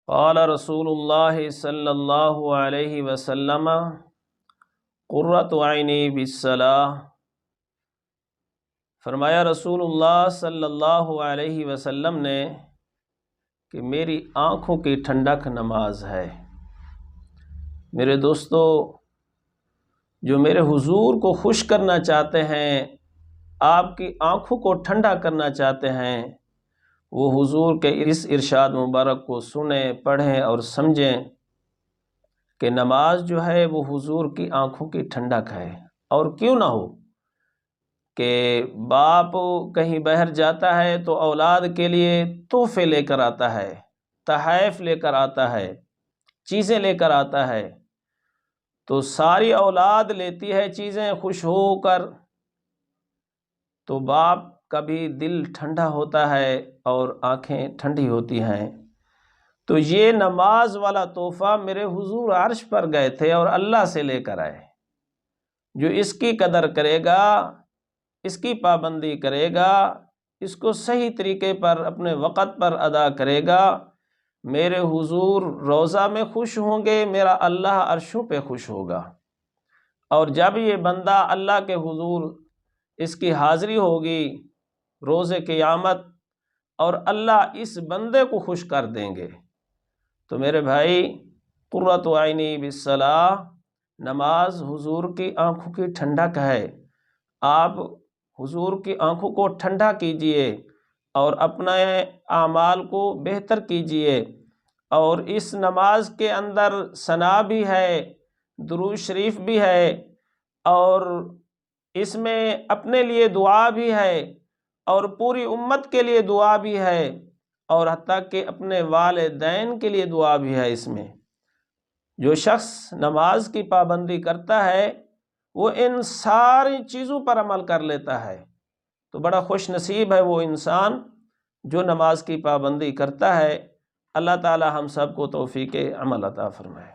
قال رسول اللہ صلی اللہ علیہ وسلم قرۃ عینی بالصلاۃ، فرمایا رسول اللہ صلی اللہ علیہ وسلم نے کہ میری آنکھوں کی ٹھنڈک نماز ہے۔ میرے دوستو، جو میرے حضور کو خوش کرنا چاہتے ہیں، آپ کی آنکھوں کو ٹھنڈا کرنا چاہتے ہیں، وہ حضور کے اس ارشاد مبارک کو سنیں، پڑھیں اور سمجھیں کہ نماز جو ہے وہ حضور کی آنکھوں کی ٹھنڈک ہے۔ اور کیوں نہ ہو کہ باپ کہیں باہر جاتا ہے تو اولاد کے لیے تحفے لے کر آتا ہے، تحائف لے کر آتا ہے، چیزیں لے کر آتا ہے، تو ساری اولاد لیتی ہے چیزیں خوش ہو کر، تو باپ کا بھی دل ٹھنڈا ہوتا ہے اور آنکھیں ٹھنڈی ہوتی ہیں۔ تو یہ نماز والا تحفہ میرے حضور عرش پر گئے تھے اور اللہ سے لے کر آئے۔ جو اس کی قدر کرے گا، اس کی پابندی کرے گا، اس کو صحیح طریقے پر اپنے وقت پر ادا کرے گا، میرے حضور روضہ میں خوش ہوں گے، میرا اللہ عرشوں پہ خوش ہوگا۔ اور جب یہ بندہ اللہ کے حضور اس کی حاضری ہوگی روز قیامت، اور اللہ اس بندے کو خوش کر دیں گے، تو میرے بھائی، قرۃ عینی بالصلاۃ، نماز حضور کی آنکھوں کی ٹھنڈک ہے۔ آپ حضور کی آنکھوں کو ٹھنڈا کیجئے اور اپنے اعمال کو بہتر کیجئے، اور اس نماز کے اندر ثنا بھی ہے، درود شریف بھی ہے، اور اس میں اپنے لیے دعا بھی ہے، اور پوری امت کے لیے دعا بھی ہے، اور حتیٰ کہ اپنے والدین کے لیے دعا بھی ہے۔ اس میں جو شخص نماز کی پابندی کرتا ہے وہ ان ساری چیزوں پر عمل کر لیتا ہے، تو بڑا خوش نصیب ہے وہ انسان جو نماز کی پابندی کرتا ہے۔ اللہ تعالی ہم سب کو توفیق عمل عطا فرمائے۔